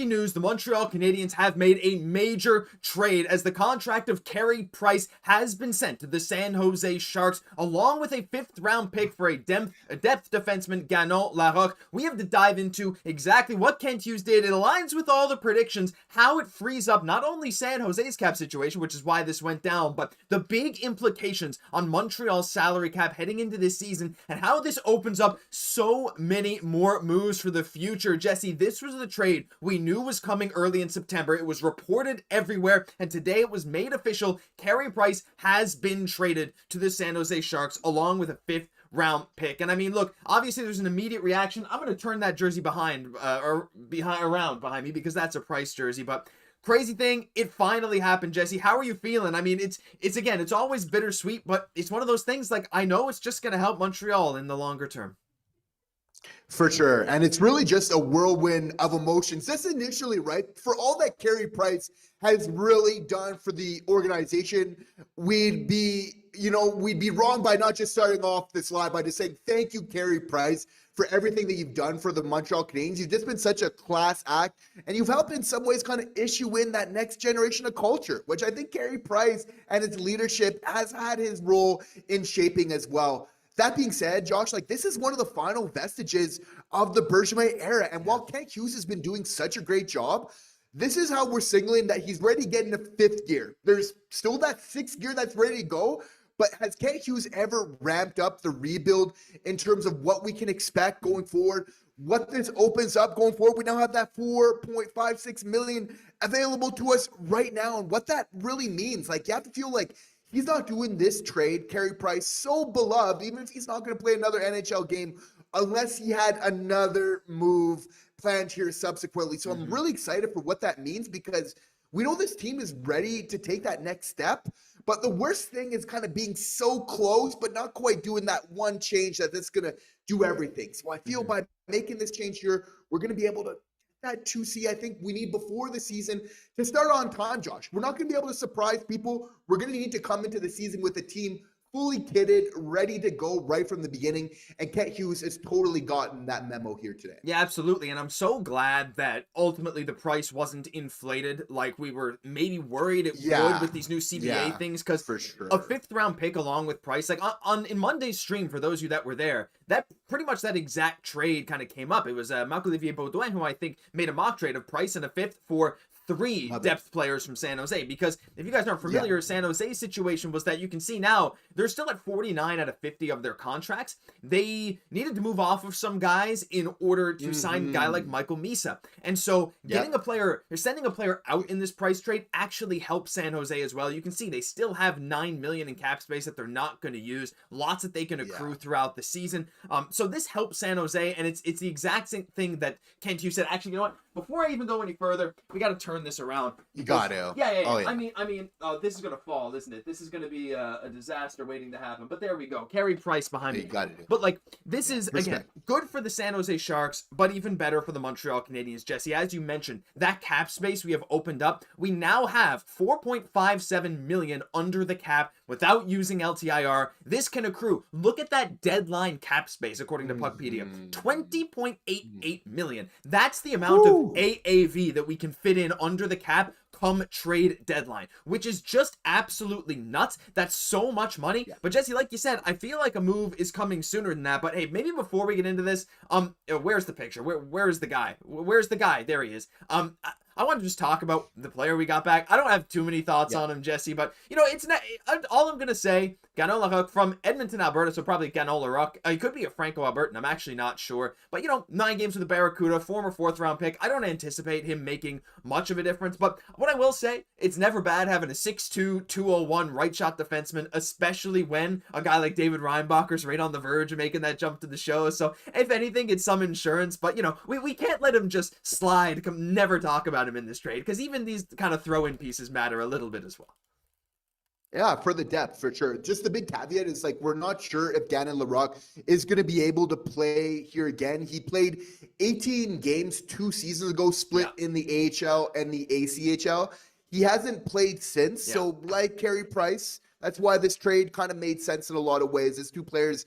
news, the Montreal Canadiens have made a major trade as the contract of Carey Price has been sent to the San Jose Sharks, along with a 5th-round pick for a depth defenseman, Gano Larocque. We have to dive into exactly what Kent Hughes did. It aligns with all the predictions, how it frees up not only San Jose's cap situation, which is why this went down, but the big implications on Montreal's salary cap heading into this season, and how this opens up so many more moves for the future. Jesse, this was the trade we knew was coming early in September. It was reported everywhere, and today it was made official. Carey Price has been traded to the San Jose Sharks along with a 5th-round pick. And I mean, look, obviously there's an immediate reaction. I'm going to turn that jersey around behind me because that's a Price jersey, but crazy thing, it finally happened. Jesse, how are you feeling? I mean, it's always bittersweet, but it's one of those things, like, I know it's just going to help Montreal in the longer term. For sure. And it's really just a whirlwind of emotions. Just initially, right? For all that Carey Price has really done for the organization, we'd be wrong by not just starting off this live by just saying thank you, Carey Price, for everything that you've done for the Montreal Canadiens. You've just been such a class act, and you've helped in some ways kind of issue in that next generation of culture, which I think Carey Price and his leadership has had his role in shaping as well. That being said, Josh, like, this is one of the final vestiges of the Bergevin era. And while Kent Hughes has been doing such a great job, this is how we're signaling that he's ready to get into 5th gear. There's still that 6th gear that's ready to go. But has Kent Hughes ever ramped up the rebuild in terms of what we can expect going forward? What this opens up going forward? We now have that $4.56 million available to us right now. And what that really means, like, you have to feel like he's not doing this trade, Carey Price, so beloved, even if he's not going to play another NHL game, unless he had another move planned here subsequently. So I'm really excited for what that means, because we know this team is ready to take that next step. But the worst thing is kind of being so close, but not quite doing that one change that's going to do everything. So I feel by making this change here, we're going to be able to that 2C I think we need before the season to start on time, Josh. We're not going to be able to surprise people. We're going to need to come into the season with a team fully kitted, ready to go right from the beginning. And Kent Hughes has totally gotten that memo here today. Yeah, absolutely. And I'm so glad that ultimately the price wasn't inflated like we were maybe worried it would with these new CBA things. Because for sure, a 5th-round pick along with Price, like in Monday's stream, for those of you that were there, that pretty much that exact trade kind of came up. It was Marc-Olivier Beaudoin who I think made a mock trade of Price and a 5th for 3 depth players from San Jose. Because if you guys aren't familiar, San Jose's situation was that you can see now they're still at 49 out of 50 of their contracts. They needed to move off of some guys in order to sign a guy like Michael Misa. And so getting a player, or sending a player out in this Price trade actually helps San Jose as well. You can see they still have $9 million in cap space that they're not going to use. Lots that they can accrue throughout the season. So this helps San Jose, and it's the exact same thing that Kent Hughes said. Actually, you know what? Before I even go any further, we got to turn this around. You got to. Yeah. I mean, this is gonna fall, isn't it? This is gonna be a disaster waiting to happen. But there we go. Carey Price behind me. You got it. But like, this is again good for the San Jose Sharks, but even better for the Montreal Canadiens. Jesse, as you mentioned, that cap space we have opened up. We now have $4.57 million under the cap without using LTIR. This can accrue. Look at that deadline cap space according to Puckpedia. $20.88 million. That's the amount of AAV that we can fit in under the cap come trade deadline, which is just absolutely nuts. That's so much money. But Jesse, like you said, I feel like a move is coming sooner than that. But hey, maybe before we get into this, where's the picture? Where's the guy? Where's the guy? There he is. I want to just talk about the player we got back. I don't have too many thoughts on him, Jesse, but it's not all I'm going to say. Gano Larocque from Edmonton, Alberta, so probably Gano Larocque. He could be a Franco-Albertan. I'm actually not sure. But, 9 games with the Barracuda, former 4th-round pick. I don't anticipate him making much of a difference. But what I will say, it's never bad having a 6'2", 201 right-shot defenseman, especially when a guy like David Reinbacher's right on the verge of making that jump to the show. So, if anything, it's some insurance. But, we can't let him just slide, never talk about him in this trade, because even these kind of throw-in pieces matter a little bit as well. Yeah, for the depth, for sure. Just the big caveat is, like, we're not sure if Gano Larocque is going to be able to play here again. He played 18 games 2 seasons ago, split in the AHL and the ACHL. He hasn't played since, so like Carey Price, that's why this trade kind of made sense in a lot of ways. There's 2 players,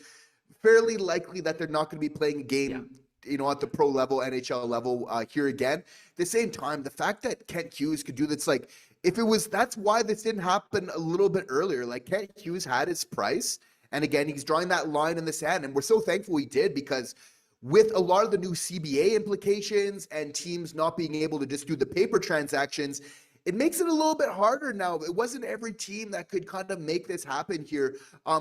fairly likely that they're not going to be playing a game at the pro level, NHL level here again. At the same time, the fact that Kent Hughes could do this, like, that's why this didn't happen a little bit earlier. Like, Kent Hughes had his price. And again, he's drawing that line in the sand. And we're so thankful he did, because with a lot of the new CBA implications and teams not being able to just do the paper transactions, it makes it a little bit harder now. It wasn't every team that could kind of make this happen here.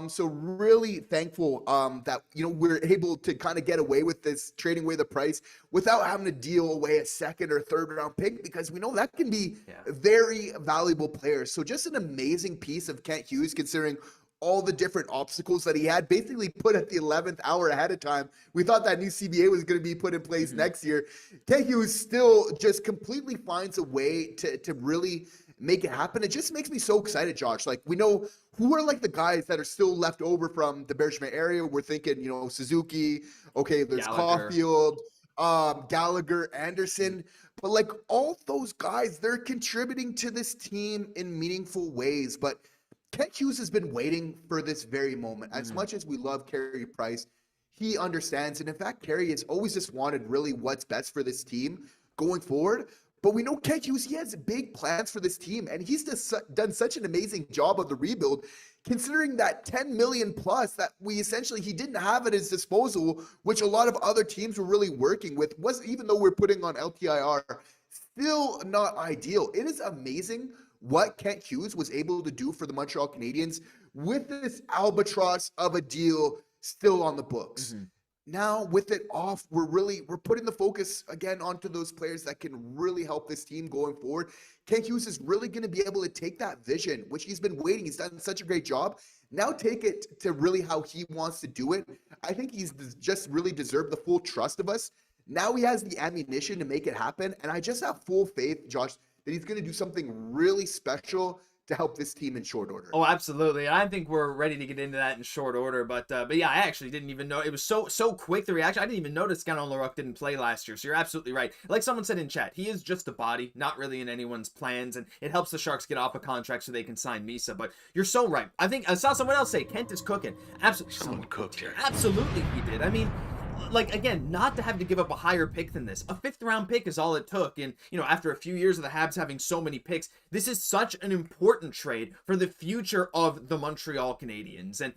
So really thankful that, we're able to kind of get away with this, trading away the price without having to deal away a second or third round pick, because we know that can be very valuable players. So just an amazing piece of Kent Hughes, considering all the different obstacles that he had basically put at the 11th hour ahead of time. We thought that new CBA was going to be put in place next year. Kent Hughes still just completely finds a way to really make it happen. It just makes me so excited, Josh. Like, we know who are like the guys that are still left over from the Bergevin area. We're thinking, Suzuki. Okay, there's Caufield, Gallagher, Anderson. But like, all those guys, they're contributing to this team in meaningful ways. But Kent Hughes has been waiting for this very moment. As much as we love Carey Price, he understands. And in fact, Carey has always just wanted really what's best for this team going forward. But we know Kent Hughes, he has big plans for this team. And he's just done such an amazing job of the rebuild, considering that 10 million plus that he didn't have at his disposal, which a lot of other teams were really working with, even though we're putting on LTIR, still not ideal. It is amazing what Kent Hughes was able to do for the Montreal Canadiens with this albatross of a deal still on the books. Now, with it off, we're putting the focus again onto those players that can really help this team going forward. Kent Hughes is really going to be able to take that vision, which he's been waiting. He's done such a great job. Now take it to really how he wants to do it. I think he's just really deserved the full trust of us. Now he has the ammunition to make it happen. And I just have full faith, Josh, that he's going to do something really special to help this team in short order. Oh, absolutely. I think we're ready to get into that in short order. But yeah, I actually didn't even know. It was so quick, the reaction. I didn't even notice Scannon Larocque didn't play last year. So you're absolutely right. Like someone said in chat, he is just a body, not really in anyone's plans. And it helps the Sharks get off a contract so they can sign Misa. But you're so right. I think I saw someone else say Kent is cooking. Absolutely. Someone cooked here. Absolutely he did. I mean, like, again, not to have to give up a higher pick than this. A 5th round pick is all it took. And, after a few years of the Habs having so many picks, this is such an important trade for the future of the Montreal Canadiens. And,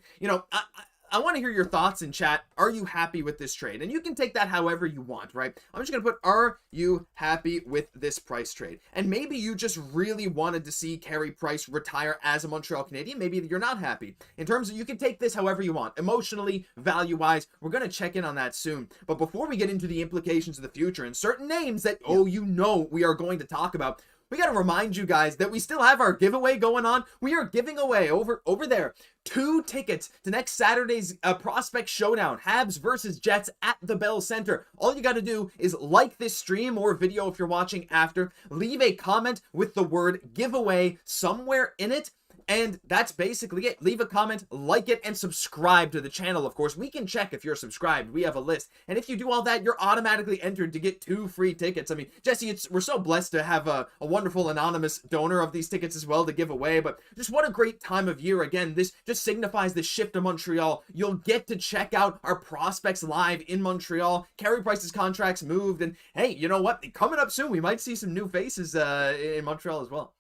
I want to hear your thoughts in chat. Are you happy with this trade? And you can take that however you want, right? I'm just going to put, are you happy with this Price trade? And maybe you just really wanted to see Carey Price retire as a Montreal Canadian. Maybe you're not happy. In terms of, you can take this however you want. Emotionally, value-wise, we're going to check in on that soon. But before we get into the implications of the future and certain names that, we are going to talk about, we got to remind you guys that we still have our giveaway going on. We are giving away over there 2 tickets to next Saturday's Prospect Showdown, Habs versus Jets at the Bell Center. All you got to do is like this stream or video if you're watching after, leave a comment with the word giveaway somewhere in it. And that's basically it. Leave a comment, like it, and subscribe to the channel, of course. We can check if you're subscribed. We have a list. And if you do all that, you're automatically entered to get 2 free tickets. I mean, Jesse, we're so blessed to have a wonderful anonymous donor of these tickets as well to give away. But just what a great time of year. Again, this just signifies the shift to Montreal. You'll get to check out our prospects live in Montreal. Carey Price's contract's moved. And hey, you know what? Coming up soon, we might see some new faces in Montreal as well.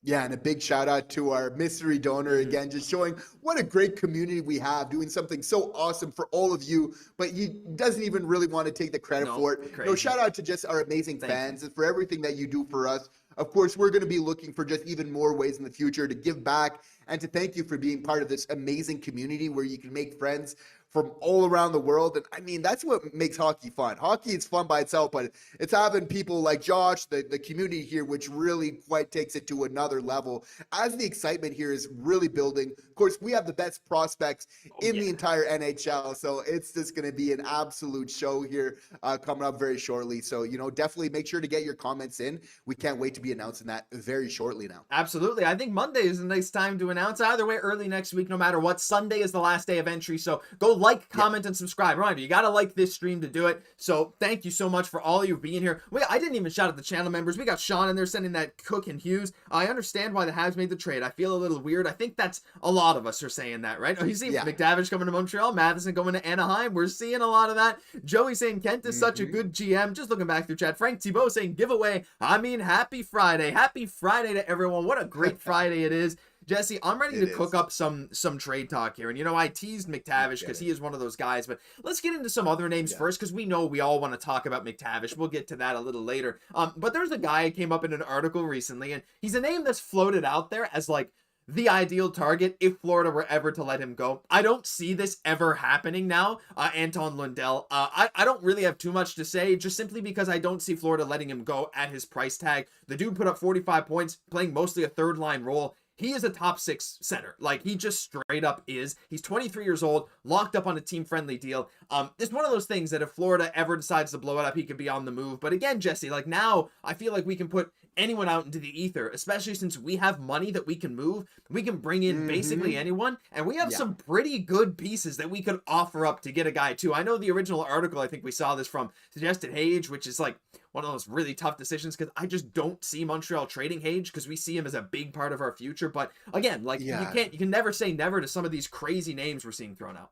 Yeah, and a big shout out to our mystery donor again, just showing what a great community we have, doing something so awesome for all of you, but he doesn't even really want to take the credit for it. Shout out to just our amazing fans and for everything that you do for us. Of course, we're going to be looking for just even more ways in the future to give back and to thank you for being part of this amazing community where you can make friends from all around the world. And I mean, that's what makes hockey fun. Hockey is fun by itself, but it's having people like Josh, the community here, which really quite takes it to another level as the excitement here is really building. Of course, we have the best prospects in the entire NHL. So it's just going to be an absolute show here coming up very shortly. So, definitely make sure to get your comments in. We can't wait to be announcing that very shortly now. Absolutely. I think Monday is a nice time to announce. Either way, early next week, no matter what. Sunday is the last day of entry. So go like, comment, and subscribe. Reminder, you got to like this stream to do it. So thank you so much for all of you being here. Wait, I didn't even shout out the channel members. We got Sean in there sending that Cook and Hughes. I understand why the Habs made the trade. I feel a little weird. I think that's a lot of us are saying that, right? Oh, you see McTavish coming to Montreal, Matheson going to Anaheim. We're seeing a lot of that. Joey saying Kent is such a good GM. Just looking back through chat. Frank Thibault saying giveaway. I mean, happy Friday. Happy Friday to everyone. What a great Friday it is. Jesse, I'm ready to cook up some trade talk here. And, you know, I teased McTavish because he is one of those guys. But let's get into some other names first, because we know we all want to talk about McTavish. We'll get to that a little later. But there's a guy who came up in an article recently, and he's a name that's floated out there as, like, the ideal target if Florida were ever to let him go. I don't see this ever happening now. Anton Lundell. I don't really have too much to say, just simply because I don't see Florida letting him go at his price tag. The dude put up 45 points, playing mostly a third-line role. He is a top 6 center. Like, he just straight up is. He's 23 years old, locked up on a team-friendly deal. It's one of those things that if Florida ever decides to blow it up, he could be on the move. But again, Jesse, like, now I feel like we can put anyone out into the ether, especially since we have money that we can move. We can bring in basically anyone, and we have some pretty good pieces that we could offer up to get a guy too. I know the original article, I think we saw this from, suggested Xhekaj, which is like one of those really tough decisions because I just don't see Montreal trading Xhekaj because we see him as a big part of our future. But again, like you can never say never to some of these crazy names we're seeing thrown out.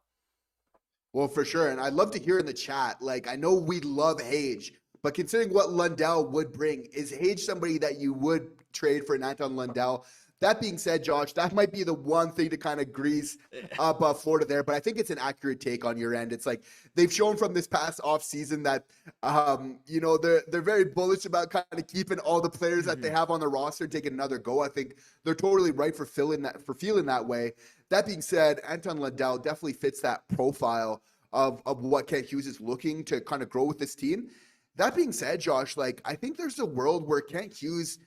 Well, for sure. And I'd love to hear in the chat, like, I know we love Xhekaj, but considering what Lundell would bring, is Xhekaj somebody that you would trade for an Anton Lundell? That being said, Josh, that might be the one thing to kind of grease up Florida there, but I think it's an accurate take on your end. It's like they've shown from this past offseason that, you know, they're very bullish about kind of keeping all the players that they have on the roster, taking another go. I think they're totally right for feeling that way. That being said, Anton Lundell definitely fits that profile of what Kent Hughes is looking to kind of grow with this team. That being said, Josh, like, I think there's a world where Kent Hughes,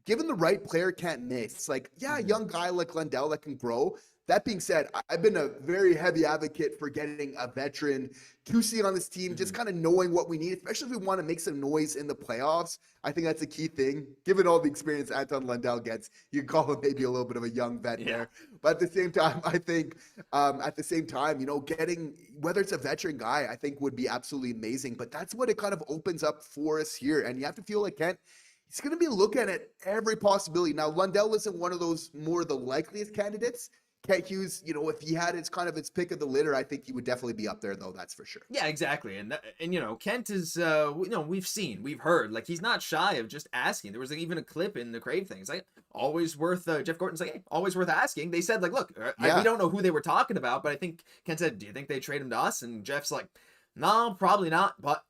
given the right player, can't miss. Like, a young guy like Lundell that can grow. That being said, I've been a very heavy advocate for getting a veteran to see on this team, just kind of knowing what we need, especially if we want to make some noise in the playoffs. I think that's a key thing. Given all the experience Anton Lundell gets, you can call him maybe a little bit of a young vet there. But at the same time, I think, you know, getting, whether it's a veteran guy, I think would be absolutely amazing. But that's what it kind of opens up for us here. And you have to feel like Kent, he's going to be looking at every possibility. Now, Lundell isn't one of those more the likeliest candidates. Kent Hughes, you know, if he had his pick of the litter, I think he would definitely be up there, though. That's for sure. Yeah, exactly. And you know, Kent is, you know, we've heard, like, he's not shy of just asking. There was even a clip in the Crave thing. It's like, always worth, Jeff Gordon's like, hey, always worth asking. They said, like, look, we don't know who they were talking about, but I think Kent said, do you think they trade him to us? And Jeff's like, no, probably not, but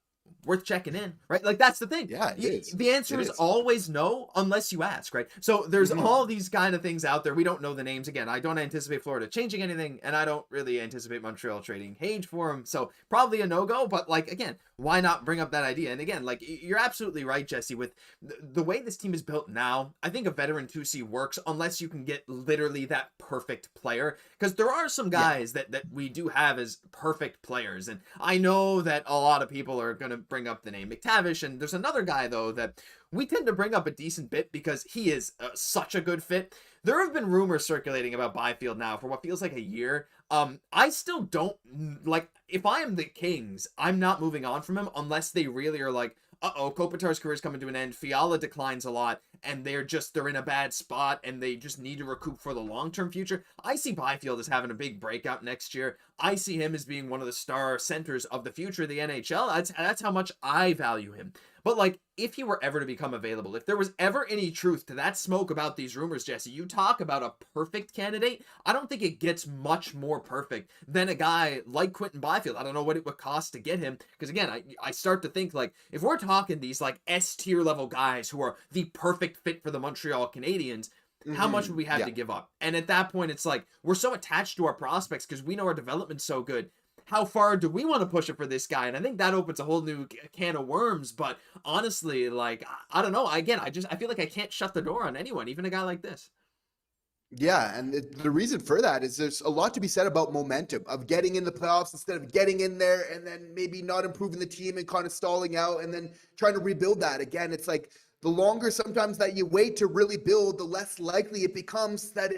worth checking in, right? Like, that's the thing. Yeah, it is. The answer is always no, unless you ask, right? So there's all these kind of things out there. We don't know the names. Again, I don't anticipate Florida changing anything, and I don't really anticipate Montreal trading Xhekaj for him. So probably a no-go, but, like, again, why not bring up that idea? And again, like, you're absolutely right, Jesse, with the way this team is built now. I think a veteran 2C works unless you can get literally that perfect player, because there are some guys that we do have as perfect players. And I know that a lot of people are going to bring up the name McTavish, and there's another guy though that we tend to bring up a decent bit because he is such a good fit. There have been rumors circulating about Byfield now for what feels like a year. I still don't, like, if I am the Kings, I'm not moving on from him unless they really are like, Kopitar's career is coming to an end. Fiala declines a lot, and they're in a bad spot, and they just need to recoup for the long-term future. I see Byfield as having a big breakout next year. I see him as being one of the star centers of the future of the NHL. That's how much I value him. But, like, if he were ever to become available, if there was ever any truth to that smoke about these rumors, Jesse, you talk about a perfect candidate. I don't think it gets much more perfect than a guy like Quinton Byfield. I don't know what it would cost to get him. Because, again, I start to think, like, if we're talking these, like, S-tier level guys who are the perfect fit for the Montreal Canadiens, how much would we have to give up? And at that point, it's like, we're so attached to our prospects because we know our development's so good. How far do we want to push it for this guy? And I think that opens a whole new can of worms. But honestly, like, I don't know. Again, I feel like I can't shut the door on anyone, even a guy like this. Yeah, and the reason for that is there's a lot to be said about momentum, of getting in the playoffs instead of getting in there and then maybe not improving the team and kind of stalling out and then trying to rebuild that. Again, it's like the longer sometimes that you wait to really build, the less likely it becomes that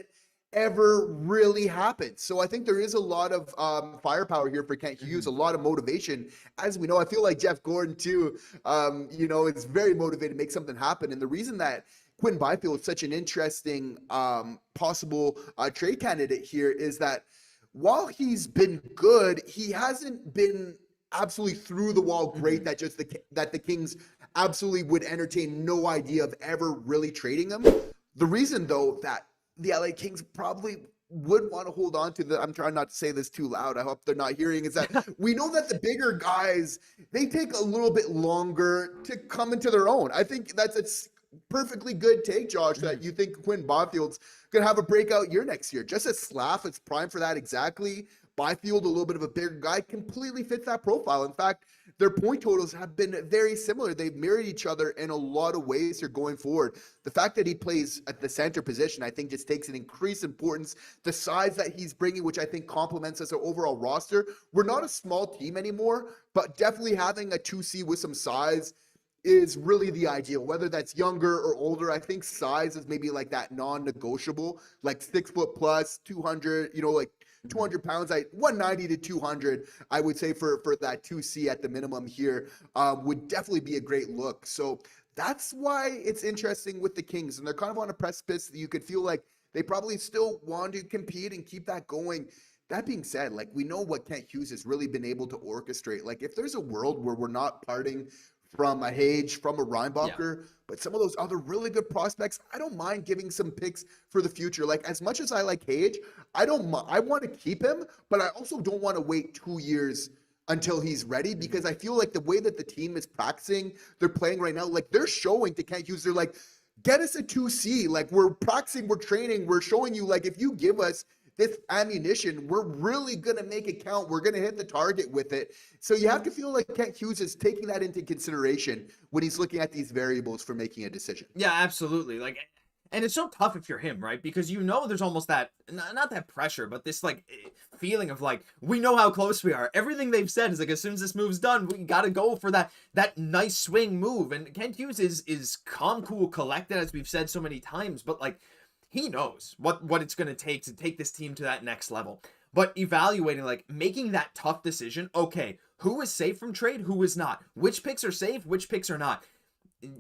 ever really happened. So I think there is a lot of firepower here for Kent Hughes, a lot of motivation. As we know, I feel like Jeff Gordon too, is very motivated to make something happen. And the reason that Quinn Byfield is such an interesting possible trade candidate here is that while he's been good, he hasn't been absolutely through the wall great that the Kings absolutely would entertain no idea of ever really trading him. The reason though that the LA Kings probably would want to hold on to I'm trying not to say this too loud, I hope they're not hearing, is that we know that the bigger guys, they take a little bit longer to come into their own. I think that's a perfectly good take, Josh, that you think Quinn Byfield's going to have a breakout year next year. Just as Slaf, it's prime for that exactly. Byfield, a little bit of a bigger guy, completely fits that profile. In fact, their point totals have been very similar. They've mirrored each other in a lot of ways here going forward. The fact that he plays at the center position, I think, just takes an increased importance. The size that he's bringing, which I think complements us our overall roster. We're not a small team anymore, but definitely having a 2C with some size is really the ideal, whether that's younger or older. I think size is maybe like that non-negotiable, like 6 foot plus, 200, 200 pounds, 190 to 200, I would say for that 2C at the minimum here would definitely be a great look. So that's why it's interesting with the Kings, and they're kind of on a precipice that you could feel like they probably still want to compete and keep that going. That being said, we know what Kent Hughes has really been able to orchestrate. If there's a world where we're not parting from a Hage, from a Reinbacher, but some of those other really good prospects, I don't mind giving some picks for the future. As much as I like Hage, I want to keep him, but I also don't want to wait 2 years until he's ready, because I feel like the way that the team is practicing, they're playing right now, they're showing to Kent Hughes, they're like, get us a 2C, we're practicing, we're training, we're showing you, if you give us this ammunition, we're really going to make it count. We're going to hit the target with it. So you have to feel like Kent Hughes is taking that into consideration when he's looking at these variables for making a decision. Yeah, absolutely. And it's so tough if you're him, right? Because there's almost that, not that pressure, but this feeling of we know how close we are. Everything they've said is as soon as this move's done, we got to go for that nice swing move. And Kent Hughes is calm, cool, collected, as we've said so many times, but he knows what it's going to take this team to that next level. But evaluating, making that tough decision, okay, who is safe from trade, who is not? Which picks are safe, which picks are not?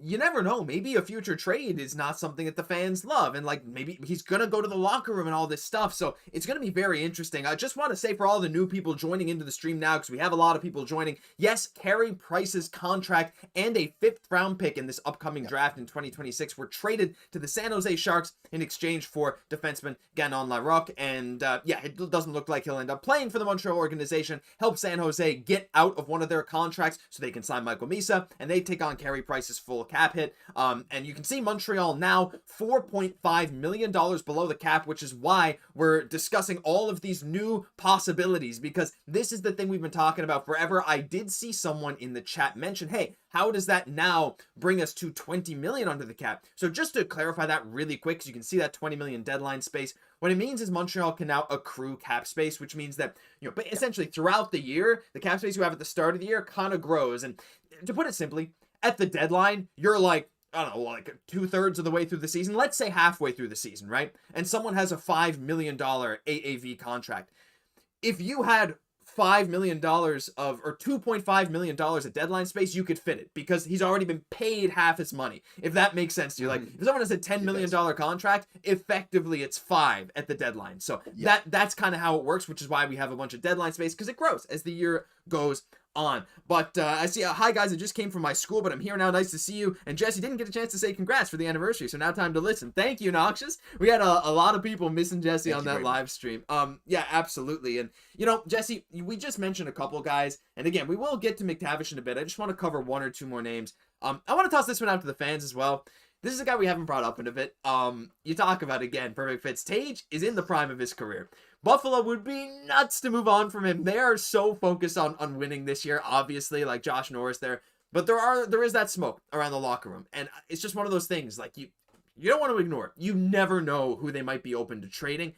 You never know. Maybe a future trade is not something that the fans love, and maybe he's gonna go to the locker room and all this stuff. So it's gonna be very interesting. I just want to say, for all the new people joining into the stream now, because we have a lot of people joining, yes, Carey Price's contract and a 5th round pick in this upcoming draft in 2026 were traded to the San Jose Sharks in exchange for defenseman Ganon Larocque. And it doesn't look like he'll end up playing for the Montreal organization. Help San Jose get out of one of their contracts so they can sign Michael Misa, and they take on Carey Price's full cap hit. And you can see Montreal now $4.5 million below the cap, which is why we're discussing all of these new possibilities, because this is the thing we've been talking about forever. I did see someone in the chat mention, hey, how does that now bring us to 20 million under the cap? So just to clarify that really quick, so you can see that 20 million deadline space, what it means is Montreal can now accrue cap space, which means that, but essentially throughout the year, the cap space you have at the start of the year kind of grows. And to put it simply, at the deadline, you're I don't know, 2/3 of the way through the season. Let's say halfway through the season, right? And someone has a $5 million AAV contract. If you had $5 million or $2.5 million of deadline space, you could fit it because he's already been paid half his money. If that makes sense to you, if someone has a $10 million contract, effectively it's 5 at the deadline. So that's kind of how it works, which is why we have a bunch of deadline space, because it grows as the year goes on. But I see, hi guys, I just came from my school, but I'm here now. Nice to see you. And Jesse didn't get a chance to say congrats for the anniversary, so now time to listen. Thank you, Noxious. We had a lot of people missing Jesse on that live stream. Yeah, absolutely. And Jesse, we just mentioned a couple guys, and again, we will get to McTavish in a bit. I just want to cover 1 or 2 more names. I want to toss this one out to the fans as well. This is a guy we haven't brought up in a bit. You talk about, again, perfect fits. Tage is in the prime of his career. Buffalo would be nuts to move on from him. They are so focused on winning this year, obviously, like Josh Norris there. But there is that smoke around the locker room. And it's just one of those things, you don't want to ignore it. You never know who they might be open to trading.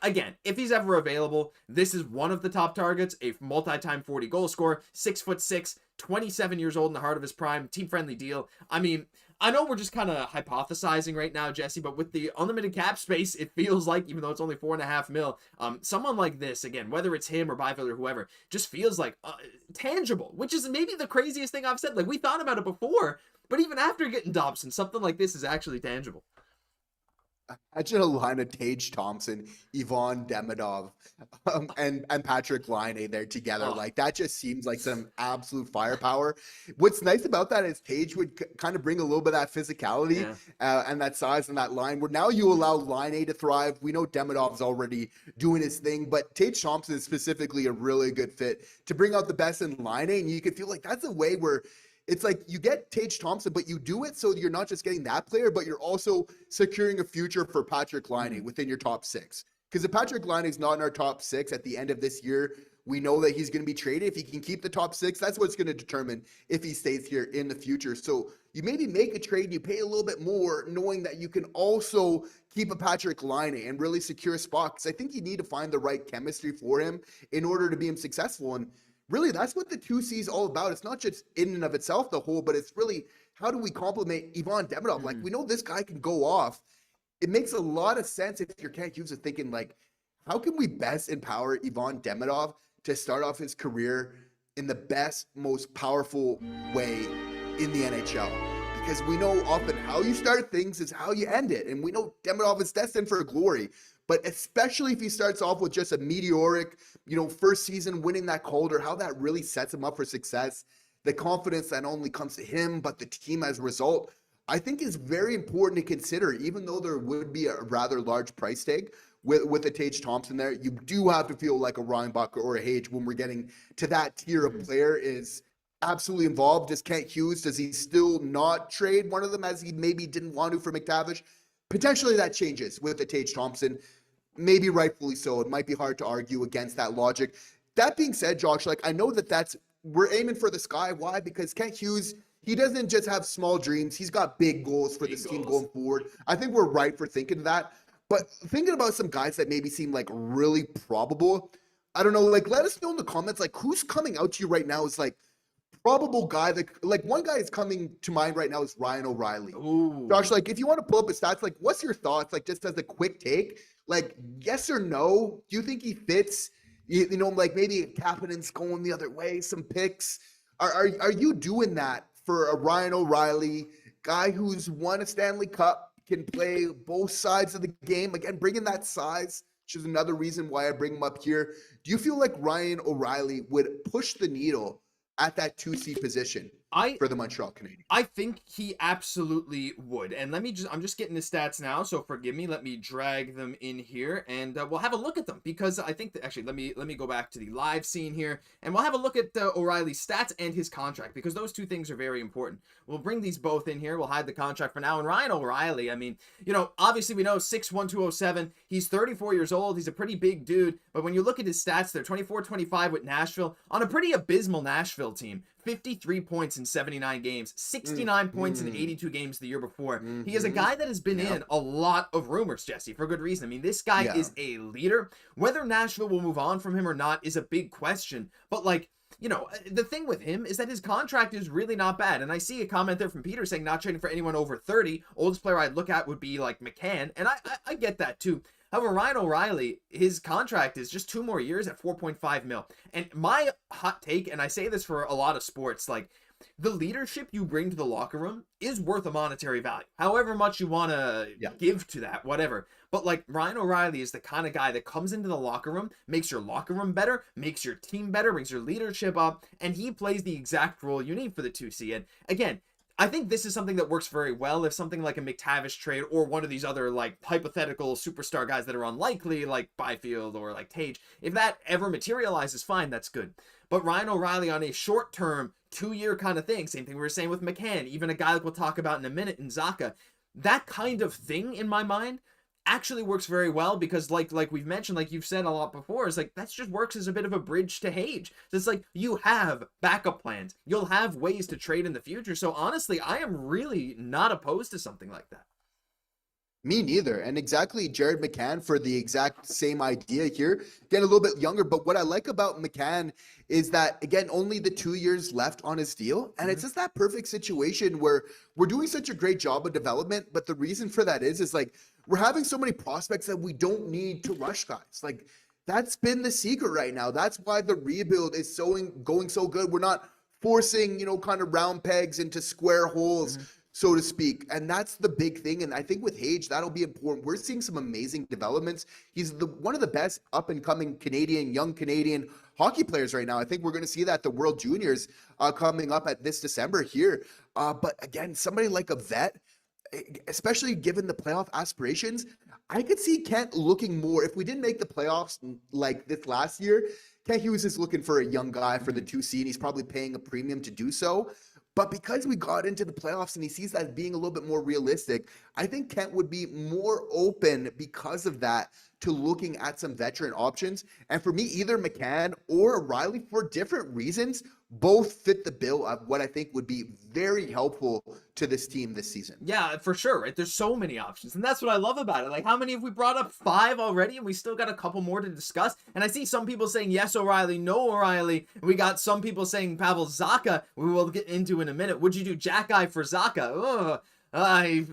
Again, if he's ever available, this is one of the top targets, a multi-time 40 goal scorer, 6'6", 27 years old in the heart of his prime, team-friendly deal. I mean, I know we're just kind of hypothesizing right now, Jesse, but with the unlimited cap space, it feels like, even though it's only 4.5 mil, someone like this, again, whether it's him or Byfield or whoever, just feels like tangible, which is maybe the craziest thing I've said. Like, we thought about it before, but even after getting Dobson, something like this is actually tangible. Imagine a line of Tage Thompson, Ivan Demidov, and Patrick Laine there together. Oh. Like, that just seems like some absolute firepower. What's nice about that is Tage would kind of bring a little bit of that physicality and that size and that line, where now you allow Laine to thrive. We know Demidov's already doing his thing, but Tage Thompson is specifically a really good fit to bring out the best in Laine, and you can feel like that's a way where it's like you get Tage Thompson, but you do it so you're not just getting that player, but you're also securing a future for Patrick Laine within your top 6. Because if Patrick Laine is not in our top 6 at the end of this year, we know that he's going to be traded. If he can keep the top 6, that's what's going to determine if he stays here in the future. So you maybe make a trade, you pay a little bit more, knowing that you can also keep a Patrick Laine and really secure a spot. Because I think you need to find the right chemistry for him in order to be successful. And really, that's what the 2C is all about. It's not just in and of itself, the whole, but it's really how do we complement Ivan Demidov? Like, we know this guy can go off. It makes a lot of sense if you're Kent Hughes thinking, like, how can we best empower Ivan Demidov to start off his career in the best, most powerful way in the NHL? Because we know often how you start things is how you end it. And we know Demidov is destined for glory. But especially if he starts off with just a meteoric, first season winning that Calder, how that really sets him up for success. The confidence that not only comes to him, but the team as a result, I think is very important to consider, even though there would be a rather large price tag with a Tage Thompson there. You do have to feel like a Ryan Bucker or a Hage when we're getting to that tier of player is absolutely involved. Does Kent Hughes, does he still not trade one of them as he maybe didn't want to for McTavish? Potentially that changes with the Tage Thompson. Maybe rightfully so. It might be hard to argue against that logic. That being said, Josh, like, I know we're aiming for the sky. Why? Because Kent Hughes, he doesn't just have small dreams. He's got big goals for this team going forward. I think we're right for thinking that. But thinking about some guys that maybe seem like really probable, I don't know, like, let us know in the comments, like, who's coming out to you right now is like probable guy that, like, one guy is coming to mind right now is Ryan O'Reilly. Ooh. Josh, like, if you want to pull up his stats, like, what's your thoughts? Like, just as a quick take, like, yes or no? Do you think he fits? Like, maybe Kapanen's going the other way, some picks. Are you doing that for a Ryan O'Reilly, guy who's won a Stanley Cup, can play both sides of the game? Again, bringing that size, which is another reason why I bring him up here. Do you feel like Ryan O'Reilly would push the needle at that 2C position for the Montreal Canadiens? I think he absolutely would. And I'm just getting the stats now, so forgive me. Let me drag them in here and we'll have a look at them, because I think that actually, let me go back to the live scene here and we'll have a look at O'Reilly's stats and his contract, because those two things are very important. We'll bring these both in here. We'll hide the contract for now. And Ryan O'Reilly, I mean, obviously we know 6'1", 207. He's 34 years old. He's a pretty big dude. But when you look at his stats, they're 24-25 with Nashville on a pretty abysmal Nashville team. 53 points in 79 games, 69 points in 82 games the year before. He is a guy that has been in a lot of rumors, Jesse, for good reason. I mean, this guy is a leader. Whether Nashville will move on from him or not is a big question. But, like, the thing with him is that his contract is really not bad. And I see a comment there from Peter saying not trading for anyone over 30. Oldest player I'd look at would be, like, McCann. And I get that, too. However, Ryan O'Reilly, his contract is just 2 more years at 4.5 mil. And my hot take, and I say this for a lot of sports, like, the leadership you bring to the locker room is worth a monetary value. However much you want to give to that, whatever. But, like, Ryan O'Reilly is the kind of guy that comes into the locker room, makes your locker room better, makes your team better, brings your leadership up, and he plays the exact role you need for the 2C. And again, I think this is something that works very well if something like a McTavish trade or one of these other, like, hypothetical superstar guys that are unlikely, like Byfield or like Tage, if that ever materializes, fine, that's good. But Ryan O'Reilly on a short-term, 2-year kind of thing, same thing we were saying with McCann, even a guy like we'll talk about in a minute in Zacha, that kind of thing in my mind actually works very well, because like we've mentioned, like you've said a lot before, is like that just works as a bit of a bridge to Hage. So it's like you have backup plans, you'll have ways to trade in the future. So honestly, I am really not opposed to something like that. Me neither. And exactly Jared McCann for the exact same idea here. Getting a little bit younger. But what I like about McCann is that, again, only the 2 years left on his deal. And it's just that perfect situation where we're doing such a great job of development. But the reason for that is like we're having so many prospects that we don't need to rush guys. Like that's been the secret right now. That's why the rebuild is going so good. We're not forcing, kind of round pegs into square holes. So to speak. And that's the big thing. And I think with Tage, that'll be important. We're seeing some amazing developments. He's one of the best up and coming young Canadian hockey players right now. I think we're going to see that at the World Juniors coming up at this December here. But again, somebody like a vet, especially given the playoff aspirations, I could see Kent looking more. If we didn't make the playoffs like this last year, Kent Hughes is looking for a young guy for the 2C, and he's probably paying a premium to do so. But because we got into the playoffs and he sees that being a little bit more realistic, I think Kent would be more open because of that to looking at some veteran options. And for me, either McCann or O'Reilly, for different reasons, both fit the bill of what I think would be very helpful to this team this season. Yeah, for sure, right? There's so many options, and that's what I love about it. Like, how many have we brought up? 5 already, and we still got a couple more to discuss. And I see some people saying yes, O'Reilly, no, O'Reilly. We got some people saying Pavel Zacha, we will get into in a minute. Would you do Xhekaj for Zacha? Ugh. I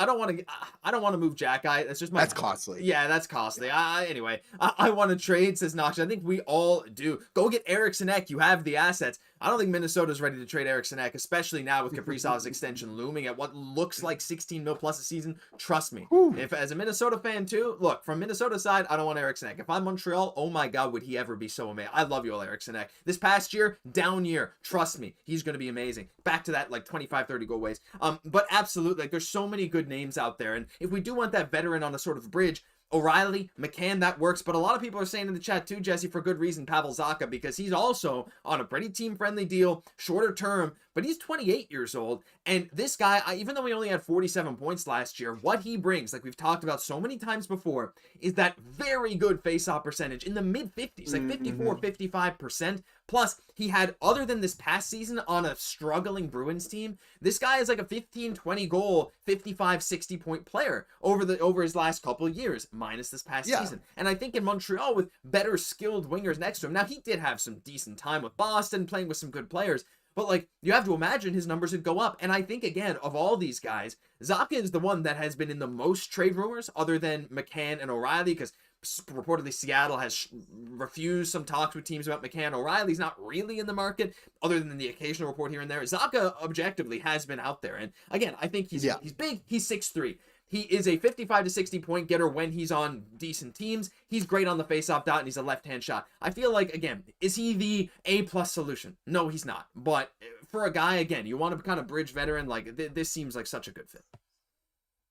don't want to move Xhekaj. That's just that's costly. Yeah, that's costly. Anyway, I want to trade, says Nox. I think we all do. Go get Xhekaj. You have the assets. I don't think Minnesota's ready to trade Xhekaj, especially now with Kaprizov's extension looming at what looks like 16 mil plus a season. Trust me. If as a Minnesota fan too, look, from Minnesota side, I don't want Xhekaj. If I'm Montreal, oh my God, would he ever be so amazing? I love you all, Xhekaj. This past year, down year. Trust me, he's going to be amazing. Back to that like 25, 30 goal ways. But absolutely, like there's so many good names out there. And if we do want that veteran on a sort of bridge, O'Reilly, McCann, that works. But a lot of people are saying in the chat too, Jesse, for good reason, Pavel Zacha, because he's also on a pretty team-friendly deal, shorter term, but he's 28 years old. And this guy, even though he only had 47 points last year, what he brings, like we've talked about so many times before, is that very good face-off percentage in the mid-50s, like 54, 55%. Plus, he had, other than this past season on a struggling Bruins team, this guy is like a 15, 20 goal, 55, 60 point player over his last couple of years, minus this past season. And I think in Montreal with better skilled wingers next to him, now he did have some decent time with Boston, playing with some good players, but like you have to imagine his numbers would go up. And I think, again, of all these guys, Zacha is the one that has been in the most trade rumors other than McCann and O'Reilly, because reportedly Seattle has refused some talks with teams about McCann. O'Reilly's not really in the market other than the occasional report here and there. Zacha objectively has been out there. And again, I think he's big. He's 6'3". He is a 55 to 60 point getter when he's on decent teams. He's great on the faceoff dot, and he's a left-hand shot. I feel like, again, is he the A-plus solution? No, he's not. But for a guy, again, you want to kind of bridge veteran, like this seems like such a good fit.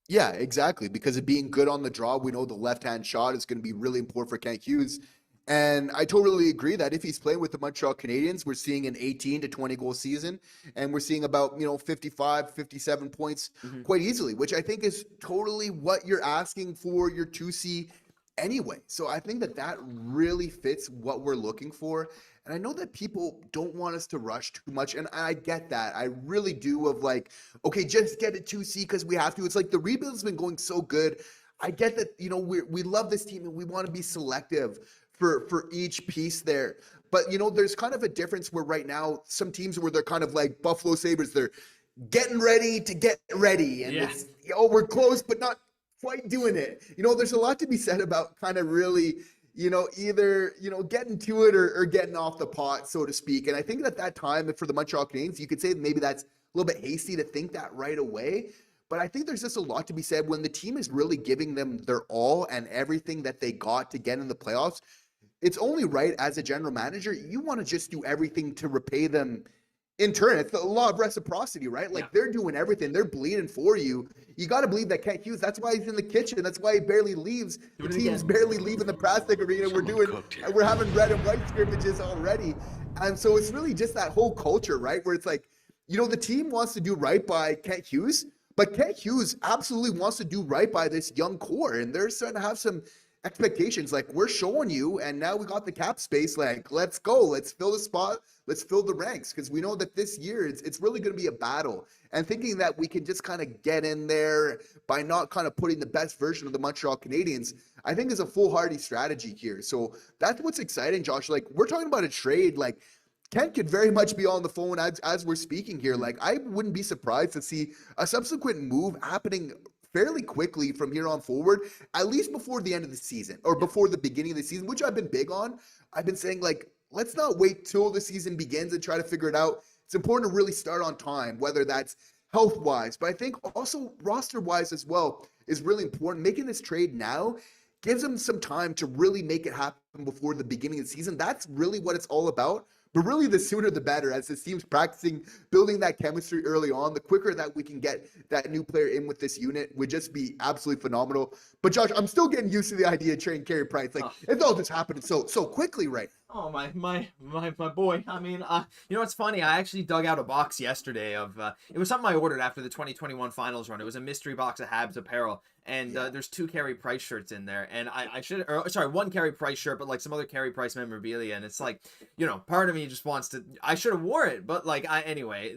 Yeah, exactly. Because of being good on the draw, we know the left-hand shot is going to be really important for Kent Hughes. And I totally agree that if he's playing with the Montreal Canadiens, we're seeing an 18 to 20 goal season, and we're seeing about 55, 57 points quite easily, which I think is totally what you're asking for your 2C anyway. So I think that really fits what we're looking for. And I know that people don't want us to rush too much, and I get that. I really do, of like, okay, just get it 2C because we have to. It's like the rebuild has been going so good. I get that, we love this team and we want to be selective for each piece there. But, there's kind of a difference where right now some teams where they're kind of like Buffalo Sabres, they're getting ready to get ready. And it's, we're close, but not quite doing it. There's a lot to be said about kind of really, either, getting to it or getting off the pot, so to speak. And I think at that time for the Montreal Canadiens, you could say maybe that's a little bit hasty to think that right away. But I think there's just a lot to be said when the team is really giving them their all and everything that they got to get in the playoffs. It's only right as a general manager, you want to just do everything to repay them in turn. It's the law of reciprocity, right? Like they're doing everything. They're bleeding for you. You got to believe that Kent Hughes, that's why he's in the kitchen. That's why he barely leaves. The team's barely leaving the Prastic Arena. We're having red and white scrimmages already. And so it's really just that whole culture, right? Where it's like, the team wants to do right by Kent Hughes, but Kent Hughes absolutely wants to do right by this young core. And they're starting to have some expectations. Like, we're showing you, and now we got the cap space. Like, let's go. Let's fill the spot. Let's fill the ranks, because we know that this year it's really going to be a battle. And thinking that we can just kind of get in there by not kind of putting the best version of the Montreal Canadiens, I think is a foolhardy strategy here. So that's what's exciting, Josh. Like, we're talking about a trade. Like, Kent could very much be on the phone as we're speaking here. Like, I wouldn't be surprised to see a subsequent move happening fairly quickly from here on forward, at least before the end of the season or before the beginning of the season, which I've been big on. I've been saying, like, let's not wait till the season begins and try to figure it out. It's important to really start on time, whether that's health-wise, but I think also roster-wise as well is really important. Making this trade now gives them some time to really make it happen before the beginning of the season. That's really what it's all about. But really, the sooner the better, as this team's practicing, building that chemistry early on, the quicker that we can get that new player in with this unit would just be absolutely phenomenal. But Josh, I'm still getting used to the idea of trading Carey Price. Like, it's all just happening so quickly, right? Oh, my boy. I mean, you know what's funny? I actually dug out a box yesterday of, it was something I ordered after the 2021 finals run. It was a mystery box of Habs apparel. And there's 2 Carey Price shirts in there. And I should, or sorry, 1 Carey Price shirt, but like some other Carey Price memorabilia. And it's like, you know, part of me just wants to, I should have wore it. But like, anyway,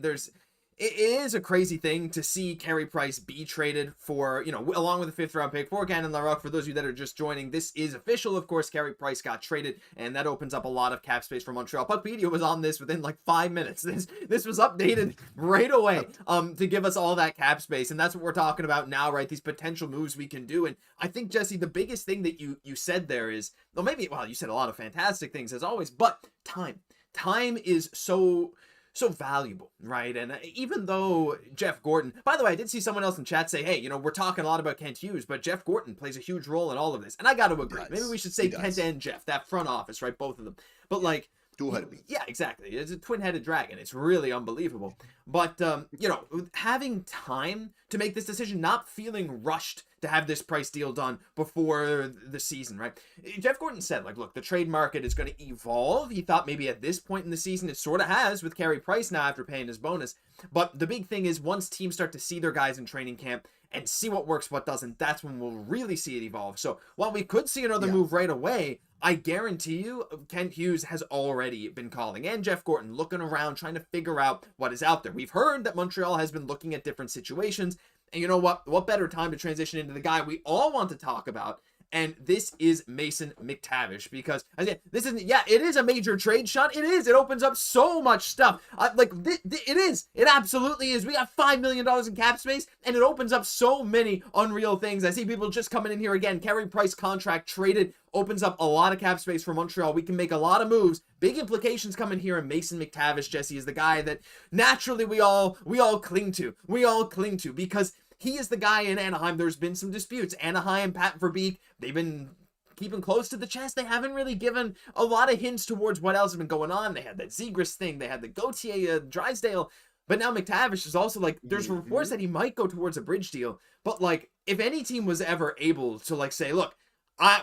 it is a crazy thing to see Carey Price be traded for, you know, along with the 5th round pick for Gannon Larocque. For those of you that are just joining, this is official. Of course, Carey Price got traded, and that opens up a lot of cap space for Montreal. Puckpedia was on this within like 5 minutes. This was updated right away to give us all that cap space, and that's what we're talking about now, right? These potential moves we can do. And I think, Jesse, the biggest thing that you said there is, well, you said a lot of fantastic things as always, but time is so valuable, right? And even though Jeff Gorton, by the way, I did see someone else in chat say, hey, you know, we're talking a lot about Kent Hughes, but Jeff Gorton plays a huge role in all of this. And I got to agree. Maybe we should say Kent and Jeff, that front office, right? Both of them. But like, dual-headed beast. Yeah, exactly. It's a twin-headed dragon. It's really unbelievable. But, you know, having time to make this decision, not feeling rushed to have this Price deal done before the season, right? Jeff Gorton said, like, look, the trade market is going to evolve. He thought maybe at this point in the season, it sort of has with Carey Price now after paying his bonus. But the big thing is once teams start to see their guys in training camp and see what works, what doesn't, that's when we'll really see it evolve. So while we could see another move right away, I guarantee you Kent Hughes has already been calling, and Jeff Gorton looking around, trying to figure out what is out there. We've heard that Montreal has been looking at different situations, and you know what? What better time to transition into the guy we all want to talk about? And this is Mason McTavish, because again, this isn't, it is a major trade shot. It is. It opens up so much stuff. It is. It absolutely is. We got $5 million in cap space, and it opens up so many unreal things. I see people just coming in here again. Carey Price contract traded opens up a lot of cap space for Montreal. We can make a lot of moves. Big implications coming here, and Mason McTavish, Jesse, is the guy that naturally we all cling to. We all cling to because he is the guy in Anaheim. There's been some disputes. Anaheim, Pat Verbeek, they've been keeping close to the chest. They haven't really given a lot of hints towards what else has been going on. They had that Zegras thing. They had the Gauthier, Drysdale. But now McTavish is also like, there's reports that he might go towards a bridge deal. But like, if any team was ever able to like say, look,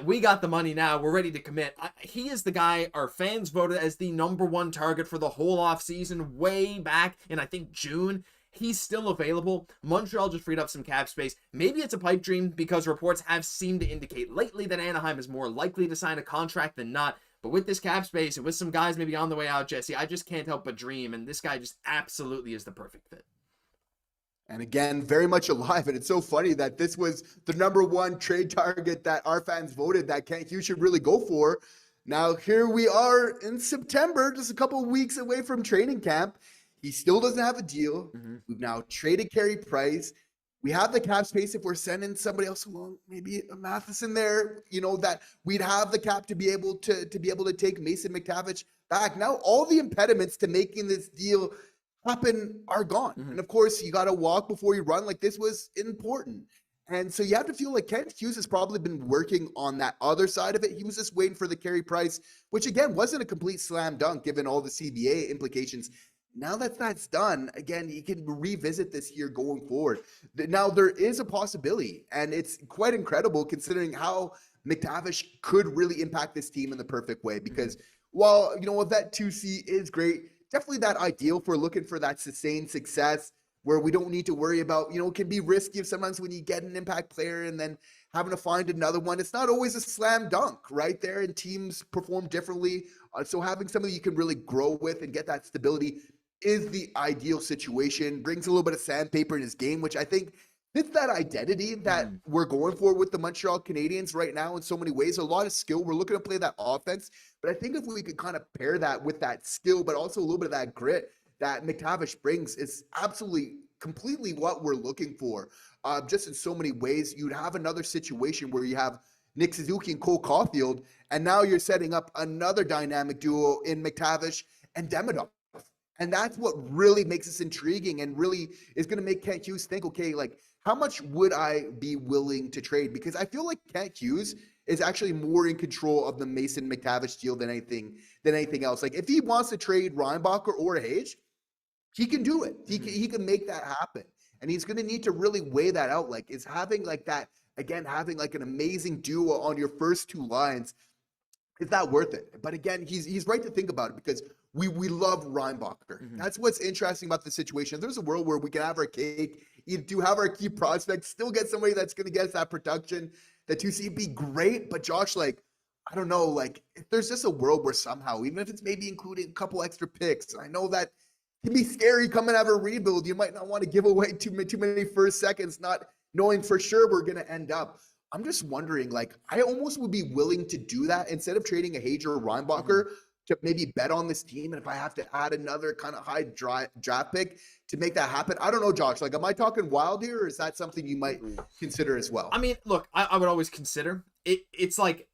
we got the money now, we're ready to commit. He is the guy our fans voted as the #1 target for the whole offseason way back in, I think, June. He's still available. Montreal just freed up some cap space. Maybe it's a pipe dream because reports have seemed to indicate lately that Anaheim is more likely to sign a contract than not. But with this cap space and with some guys maybe on the way out, Jesse, I just can't help but dream. And this guy just absolutely is the perfect fit. And again, very much alive. And it's so funny that this was the #1 trade target that our fans voted that Kent Hughes should really go for. Now, here we are in September, just a couple of weeks away from training camp. He still doesn't have a deal. We've now traded Carey Price. We have the cap space if we're sending somebody else along, maybe a Matheson there, you know, that we'd have the cap to be able to take Mason McTavish back. Now, all the impediments to making this deal happen are gone. And of course, you got to walk before you run. Like, this was important. And so you have to feel like Kent Hughes has probably been working on that other side of it. He was just waiting for the Carey Price, which again, wasn't a complete slam dunk given all the CBA implications. Now that that's done, again, you can revisit this here going forward. Now, there is a possibility, and it's quite incredible considering how McTavish could really impact this team in the perfect way. Because while, you know, that 2C is great, definitely that ideal for looking for that sustained success where we don't need to worry about, it can be risky sometimes when you get an impact player and then having to find another one. It's not always a slam dunk right there, and teams perform differently. So having somebody you can really grow with and get that stability is the ideal situation. Brings a little bit of sandpaper in his game, which I think fits that identity that we're going for with the Montreal Canadiens right now in so many ways. A lot of skill. We're looking to play that offense. But I think if we could kind of pair that with that skill, but also a little bit of that grit that McTavish brings, it's absolutely completely what we're looking for. Just in so many ways, you'd have another situation where you have Nick Suzuki and Cole Caufield, and now you're setting up another dynamic duo in McTavish and Demidov. And that's what really makes this intriguing and really is going to make Kent Hughes think, okay, like, how much would I be willing to trade? Because I feel like Kent Hughes is actually more in control of the Mason McTavish deal than anything else. Like, if he wants to trade Reinbacher or Hage, he can do it. He can make that happen. And he's going to need to really weigh that out. Like, is having like that, again, having like an amazing duo on your first two lines, is that worth it? But again, he's right to think about it, because we love Reinbacher. That's what's interesting about the situation. There's a world where we can have our cake, do have our key prospects, still get somebody that's going to get us that production, the 2C, be great. But Josh, like, I don't know, like, if there's just a world where somehow, even if it's maybe including a couple extra picks, I know that can be scary coming out of a rebuild. You might not want to give away too many first seconds, not knowing for sure we're going to end up. I'm just wondering, like, I almost would be willing to do that instead of trading a Hage or a Reinbacher to maybe bet on this team. And if I have to add another kind of high draft pick to make that happen, I don't know, Josh, like, am I talking wild here, or is that something you might consider as well? I mean, look, I would always consider it. It's like,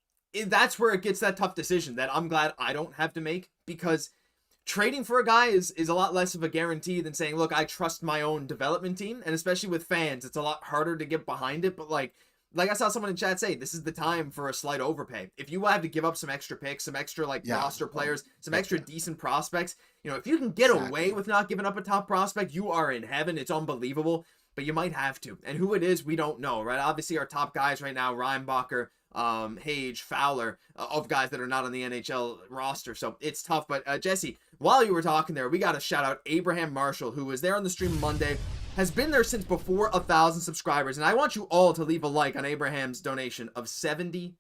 that's where it gets that tough decision that I'm glad I don't have to make, because trading for a guy is a lot less of a guarantee than saying, look, I trust my own development team. And especially with fans, it's a lot harder to get behind it. But like I saw someone in chat say, this is the time for a slight overpay. If you have to give up some extra picks, some extra roster players, some extra decent prospects, if you can get away with not giving up a top prospect, you are in heaven. It's unbelievable, but you might have to. And who it is, we don't know, right? Obviously, our top guys right now, Reinbacher, Hage, Fowler, of guys that are not on the NHL roster. So it's tough. But Jesse, while you were talking there, we got to shout out Abraham Marshall, who was there on the stream Monday, has been there since before 1,000 subscribers. And I want you all to leave a like on Abraham's donation of $70.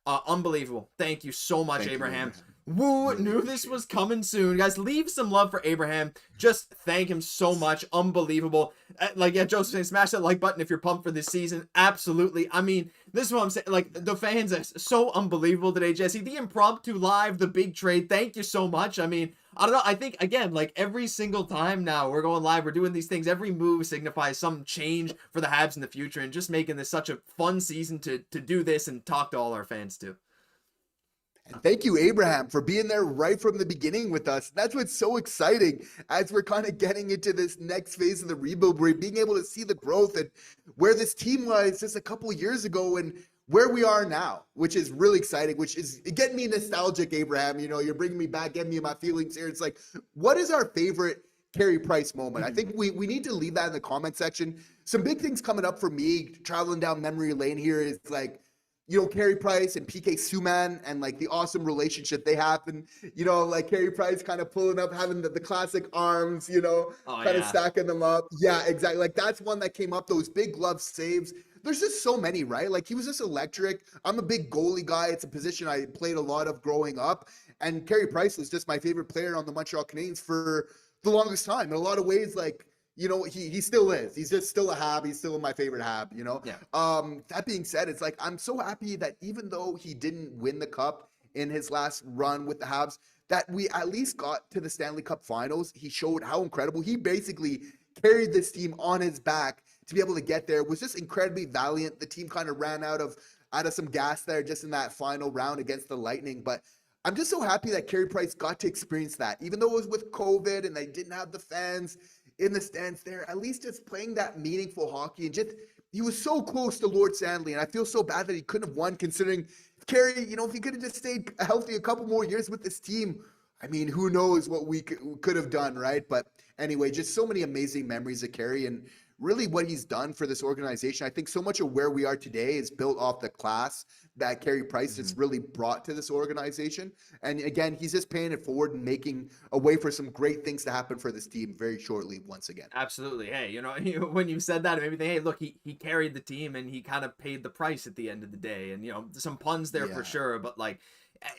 Unbelievable. Thank you so much, Abraham. Woo, knew this was coming soon. Guys, leave some love for Abraham. Just thank him so much. Unbelievable. Joseph saying, smash that like button if you're pumped for this season. Absolutely. I mean, this is what I'm saying. Like, the fans are so unbelievable today, Jesse. The impromptu live, the big trade. Thank you so much. I mean, I don't know. I think, again, like, every single time now we're going live, we're doing these things. Every move signifies some change for the Habs in the future, and just making this such a fun season to do this and talk to all our fans too. And thank you, Abraham, for being there right from the beginning with us. That's what's so exciting as we're kind of getting into this next phase of the rebuild. We're being able to see the growth and where this team was just a couple of years ago and where we are now, which is really exciting, which is getting me nostalgic, Abraham. You're bringing me back, getting me my feelings here. It's like, what is our favorite Carey Price moment? I think we need to leave that in the comment section. Some big things coming up for me, traveling down memory lane here, is like, Carey Price and PK Subban and like the awesome relationship they have. And, like Carey Price kind of pulling up, having the classic arms, kind of stacking them up. Yeah, exactly. Like, that's one that came up, those big glove saves. There's just so many, right? Like, he was just electric. I'm a big goalie guy. It's a position I played a lot of growing up. And Carey Price was just my favorite player on the Montreal Canadiens for the longest time. In a lot of ways, like, he still is. He's just still a Hab. He's still my favorite Hab, Yeah. That being said, it's like, I'm so happy that even though he didn't win the cup in his last run with the Habs, that we at least got to the Stanley Cup Finals. He showed how incredible. He basically carried this team on his back to be able to get there. Was just incredibly valiant. The team kind of ran out of some gas there just in that final round against the Lightning. But I'm just so happy that Carey Price got to experience that. Even though it was with COVID and they didn't have the fans in the stands there, at least just playing that meaningful hockey. And just, he was so close to Lord Stanley. And I feel so bad that he couldn't have won, considering Carey, if he could have just stayed healthy a couple more years with this team, I mean, who knows what we could have done, right? But anyway, just so many amazing memories of Carey, and really what he's done for this organization. I think so much of where we are today is built off the class that Carey Price has really brought to this organization. And again, he's just paying it forward and making a way for some great things to happen for this team very shortly once again. Absolutely. Hey, you know, when you said that, it made me think, hey, look, he carried the team and he kind of paid the price at the end of the day. And, you know, some puns there for sure, but like,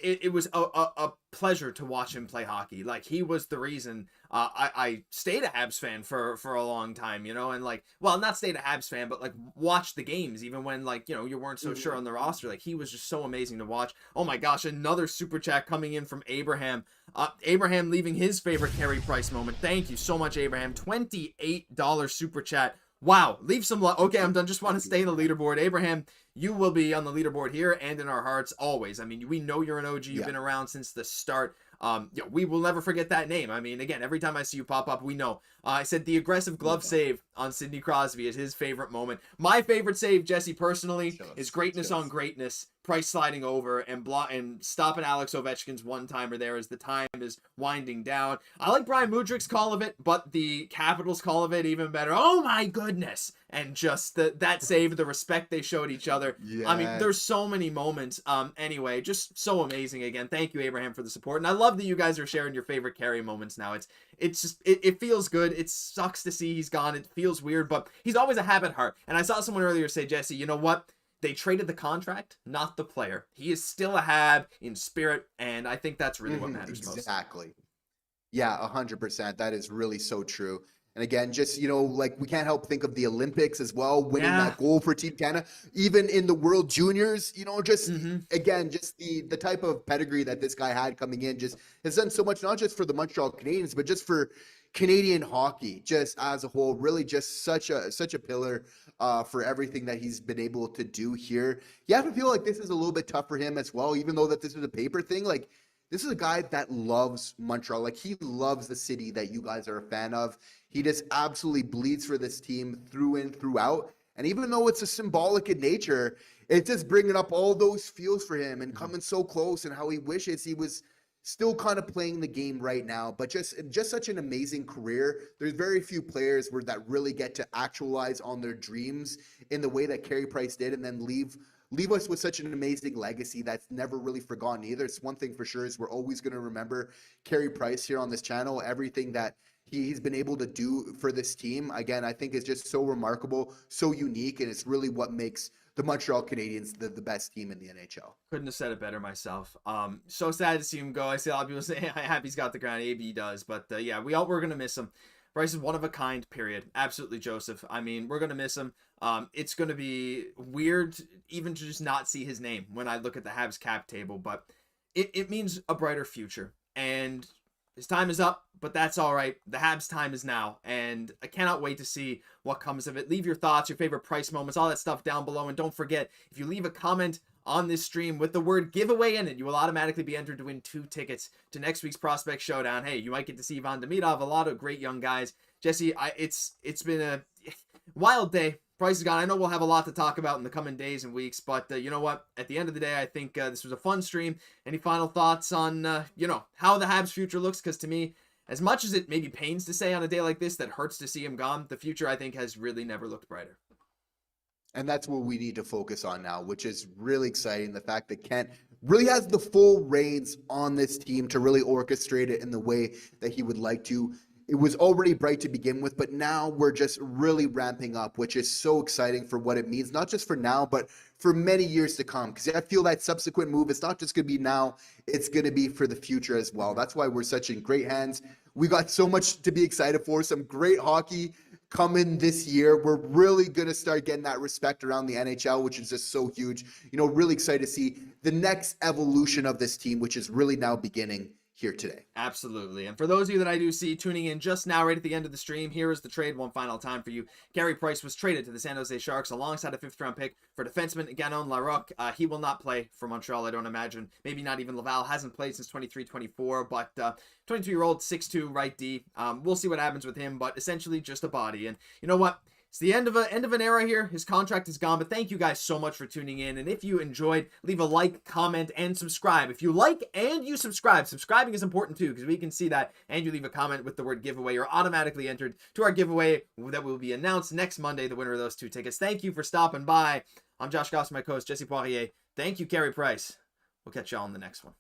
it was a pleasure to watch him play hockey. Like, he was the reason I stayed a Habs fan for a long time, you know, and like, well, not stayed a Habs fan, but like watch the games even when, like, you know, you weren't so sure on the roster. Like, he was just so amazing to watch. Oh my gosh, another super chat coming in from Abraham. Abraham leaving his favorite Carey Price moment. Thank you so much, Abraham. $28 super chat. Wow, leave some love. Okay, I'm done. Just want to stay in the leaderboard. Abraham, you will be on the leaderboard here and in our hearts always. I mean, we know you're an OG. You've been around since the start. We will never forget that name. I mean, again, every time I see you pop up, we know. I said the aggressive glove save on Sidney Crosby is his favorite moment. My favorite save, Jesse, personally, is greatness on greatness. Price sliding over and stopping Alex Ovechkin's one-timer there as the time is winding down. I like Brian Mudryk's call of it, but the Capitals call of it even better. Oh my goodness. And just that save, the respect they showed each other. Yes. I mean, there's so many moments. Anyway, just so amazing again. Thank you, Abraham, for the support. And I love that you guys are sharing your favorite Carey moments now. It's just, it feels good. It sucks to see he's gone. It feels weird, but he's always a habit heart. And I saw someone earlier say, Jesse, you know what? They traded the contract, not the player. He is still a Hab in spirit, and I think that's really what matters most. Exactly. Yeah, 100%. That is really so true. And again, just, you know, like, we can't help think of the Olympics as well, winning that goal for Team Canada, even in the World Juniors, you know, just, again, just the type of pedigree that this guy had coming in just has done so much, not just for the Montreal Canadiens, but just for Canadian hockey, just as a whole. Really just such a pillar for everything that he's been able to do here. You have to feel like this is a little bit tough for him as well, even though that this is a paper thing. Like, this is a guy that loves Montreal. Like, he loves the city that you guys are a fan of. He just absolutely bleeds for this team through and throughout. And even though it's a symbolic in nature, it's just bringing up all those feels for him and coming so close, and how he wishes he was still kind of playing the game right now. But just such an amazing career. There's very few players that really get to actualize on their dreams in the way that Carey Price did, and then leave us with such an amazing legacy that's never really forgotten either. It's one thing for sure is we're always going to remember Carey Price here on this channel. Everything that he's been able to do for this team, again, I think is just so remarkable, so unique, and it's really what makes the Montreal Canadiens the best team in the NHL. Couldn't have said it better myself. So sad to see him go. I see a lot of people say, I'm happy he's got the crown. AB does, but yeah, we're gonna miss him. Price is one of a kind, period. Absolutely, Joseph. I mean, we're gonna miss him. It's gonna be weird even to just not see his name when I look at the Habs cap table, but it means a brighter future. And his time is up, but that's all right. The Habs' time is now, and I cannot wait to see what comes of it. Leave your thoughts, your favorite Price moments, all that stuff down below. And don't forget, if you leave a comment on this stream with the word giveaway in it, you will automatically be entered to win 2 tickets to next week's Prospect Showdown. Hey, you might get to see Ivan Demidov, a lot of great young guys. Jesse, it's been a wild day. Price is gone. I know we'll have a lot to talk about in the coming days and weeks, but you know what? At the end of the day, I think this was a fun stream. Any final thoughts on, how the Habs' future looks? Because to me, as much as it maybe pains to say on a day like this that hurts to see him gone, the future, I think, has really never looked brighter. And that's what we need to focus on now, which is really exciting. The fact that Kent really has the full reins on this team to really orchestrate it in the way that he would like to. It was already bright to begin with, but now we're just really ramping up, which is so exciting for what it means, not just for now, but for many years to come. Because I feel that subsequent move, it's not just going to be now, it's going to be for the future as well. That's why we're such in great hands. We got so much to be excited for, some great hockey coming this year. We're really going to start getting that respect around the NHL, which is just so huge. Really excited to see the next evolution of this team, which is really now beginning here today. Absolutely. And for those of you that I do see tuning in just now right at the end of the stream, here is the trade one final time for you. Carey Price was traded to the San Jose Sharks alongside a 5th-round pick for defenseman Ganon Larocque. He will not play for Montreal, I don't imagine. Maybe not even Laval. Hasn't played since 23-24, but 22-year-old, 6'2", right D. We'll see what happens with him, but essentially just a body. And you know what? It's the end of an era here. His contract is gone, but thank you guys so much for tuning in. And if you enjoyed, leave a like, comment, and subscribe. If you like and you subscribe, subscribing is important too, because we can see that, and you leave a comment with the word giveaway, you're automatically entered to our giveaway that will be announced next Monday, the winner of those 2 tickets. Thank you for stopping by. I'm Josh Gosse, my co-host, Jesse Poirier. Thank you, Carey Price. We'll catch y'all on the next one.